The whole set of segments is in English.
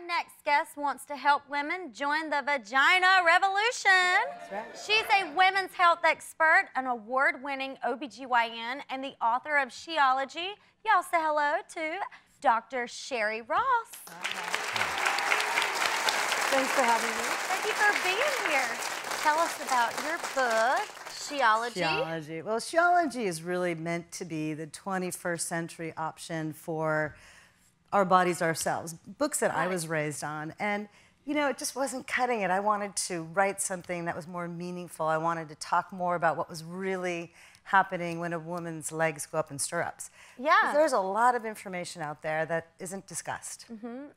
next guest wants to help women join the vagina revolution. That's right. She's a women's health expert, an award-winning OBGYN, and the author of She-ology. Y'all say hello to Dr. Sherry Ross. Thanks for having me. Thank you for being here. Tell us about your book, She-ology. She-ology. Well, She-ology is really meant to be the 21st century option for our bodies ourselves, books that I was raised on. And, you know, it just wasn't cutting it. I wanted to write something that was more meaningful. I wanted to talk more about what was really happening when a woman's legs go up in stirrups. Yeah. There's a lot of information out there that isn't discussed.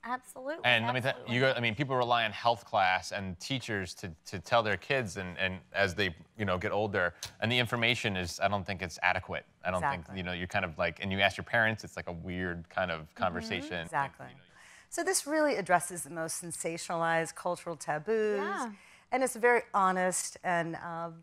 Absolutely. And let me tell you, I mean, people rely on health class and teachers to tell their kids and as they, you know, get older. And the information is, I don't think it's adequate. I don't think, you know, you're kind of like, and you ask your parents, it's like a weird kind of conversation. Exactly. You know, so this really addresses the most sensationalized cultural taboos. Yeah. And it's a very honest and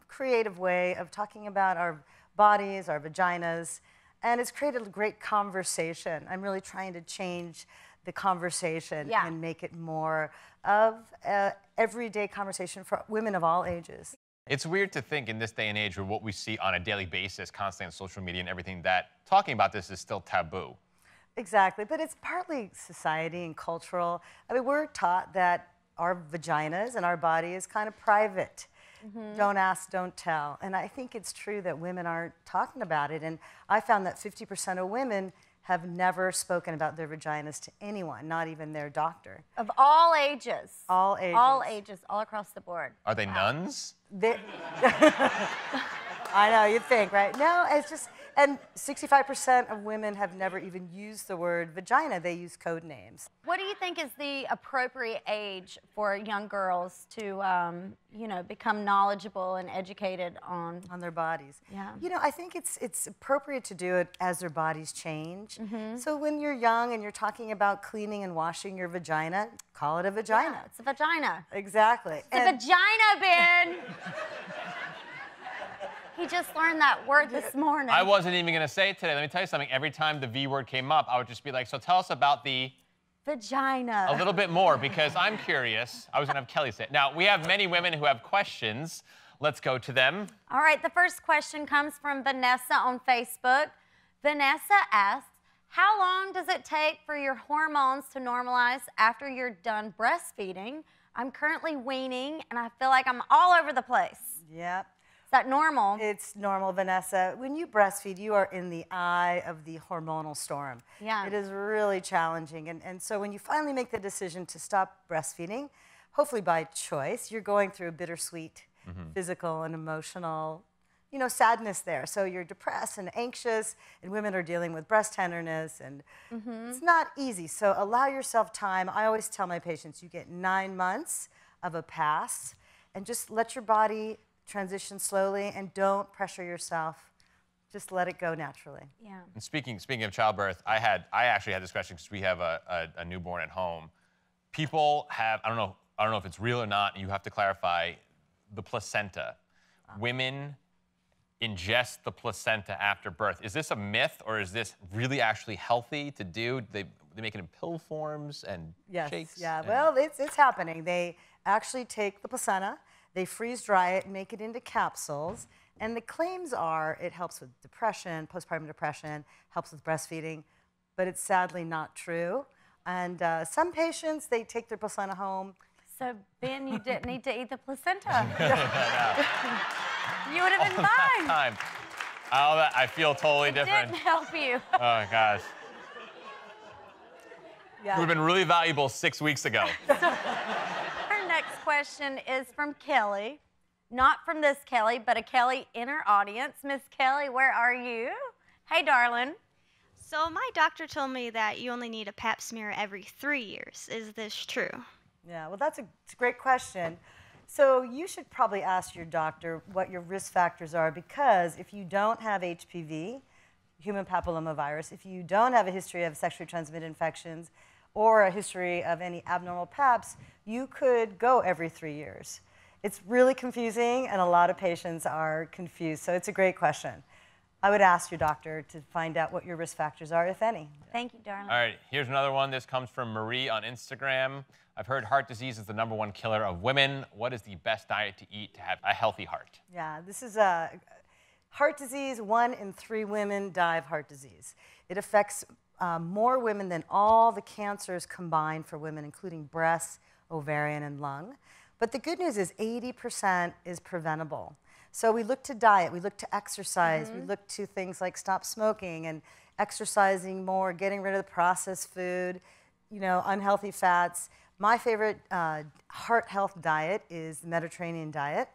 creative way of talking about our bodies, our vaginas, and it's created a great conversation. I'm really trying to change the conversation and make it more of an everyday conversation for women of all ages. It's weird to think in this day and age where what we see on a daily basis, constantly on social media and everything, that talking about this is still taboo. Exactly, but it's partly society and cultural. I mean, we're taught that our vaginas and our body is kind of private. Don't ask, don't tell. And I think it's true that women aren't talking about it. And I found that 50% of women have never spoken about their vaginas to anyone, not even their doctor. Of all ages. All ages. All ages, all across the board. Are they nuns? I know, you'd think, right? No, it's just, and 65% of women have never even used the word vagina. They use code names. What do you think is the appropriate age for young girls to, you know, become knowledgeable and educated on their bodies? Yeah. You know, I think it's appropriate to do it as their bodies change. So when you're young and you're talking about cleaning and washing your vagina, call it a vagina. Yeah, it's a vagina. Exactly. It's a vagina, Ben. He just learned that word this morning. I wasn't even going to say it today. Let me tell you something. Every time the V word came up, I would just be like, so tell us about the vagina. A little bit more, because I'm curious. I was going to have Kelly say it. Now, we have many women who have questions. Let's go to them. All right, the first question comes from Vanessa on Facebook. Vanessa asks, how long does it take for your hormones to normalize after you're done breastfeeding? I'm currently weaning, and I feel like I'm all over the place. Yep. Is that normal? It's normal, Vanessa. When you breastfeed, you are in the eye of the hormonal storm. Yeah. It is really challenging. And so when you finally make the decision to stop breastfeeding, hopefully by choice, you're going through a bittersweet physical and emotional, you know, sadness there. So you're depressed and anxious, and women are dealing with breast tenderness, and it's not easy. So allow yourself time. I always tell my patients, you get 9 months of a pass, and just let your body transition slowly, and don't pressure yourself. Just let it go naturally. Yeah. And speaking of childbirth, I actually had this question because we have a newborn at home. People have, I don't know if it's real or not, you have to clarify, the placenta. Women ingest the placenta after birth. Is this a myth, or is this really actually healthy to do? They make it in pill forms and shakes? Yeah, well, it's happening. They actually take the placenta, they freeze dry it, make it into capsules, and the claims are it helps with depression, postpartum depression, helps with breastfeeding, but it's sadly not true. And some patients, they take their placenta home. So, Ben, you didn't need to eat the placenta. You would have been fine. I feel totally different. Didn't help you. Oh, gosh. Yeah. It would have been really valuable 6 weeks ago. Our next question is from Kelly. Not from this Kelly, but a Kelly in our audience. Miss Kelly, where are you? Hey, darling. So my doctor told me that you only need a pap smear every 3 years. Is this true? Yeah, well, that's a great question. So you should probably ask your doctor what your risk factors are, because if you don't have HPV, human papillomavirus, if you don't have a history of sexually transmitted infections or a history of any abnormal paps, you could go every 3 years. It's really confusing, and a lot of patients are confused, so it's a great question. I would ask your doctor to find out what your risk factors are, if any. Thank you, darling. All right, here's another one. This comes from Marie on Instagram. I've heard heart disease is the #1 killer of women. What is the best diet to eat to have a healthy heart? Yeah, this is heart disease. 1 in 3 women die of heart disease. It affects more women than all the cancers combined for women, including breast, ovarian, and lung. But the good news is 80% is preventable. So we look to diet, we look to exercise, we look to things like stop smoking and exercising more, getting rid of the processed food, you know, unhealthy fats. My favorite heart health diet is the Mediterranean diet.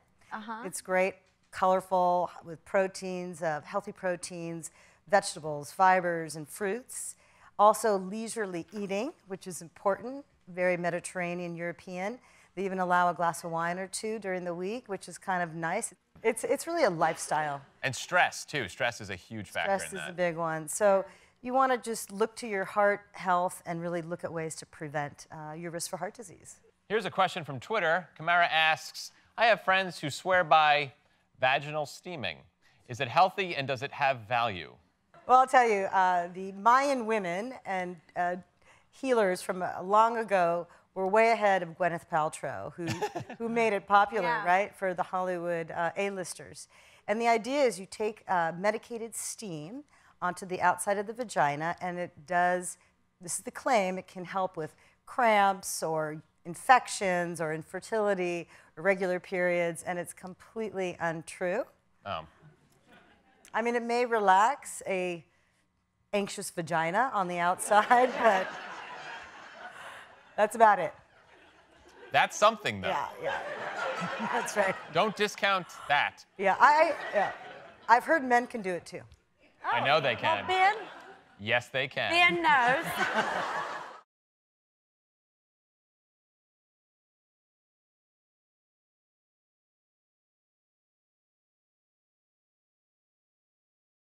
It's great, colorful, with proteins, healthy proteins, vegetables, fibers, and fruits. Also leisurely eating, which is important, very Mediterranean, European. They even allow a glass of wine or 2 during the week, which is kind of nice. It's really a lifestyle. And stress, too. Stress is a huge factor in that. Stress is a big one. So you want to just look to your heart health and really look at ways to prevent your risk for heart disease. Here's a question from Twitter. Kamara asks, I have friends who swear by vaginal steaming. Is it healthy and does it have value? Well, I'll tell you, the Mayan women and healers from long ago were way ahead of Gwyneth Paltrow, who made it popular, right, for the Hollywood A-listers. And the idea is you take medicated steam onto the outside of the vagina, and it does, this is the claim, it can help with cramps or infections or infertility, irregular periods, and it's completely untrue. I mean, it may relax a anxious vagina on the outside, but that's about it. That's something, though. Yeah. That's right. Don't discount that. Yeah, I've heard men can do it too. I know they can. Ben? Yes, they can. Ben knows.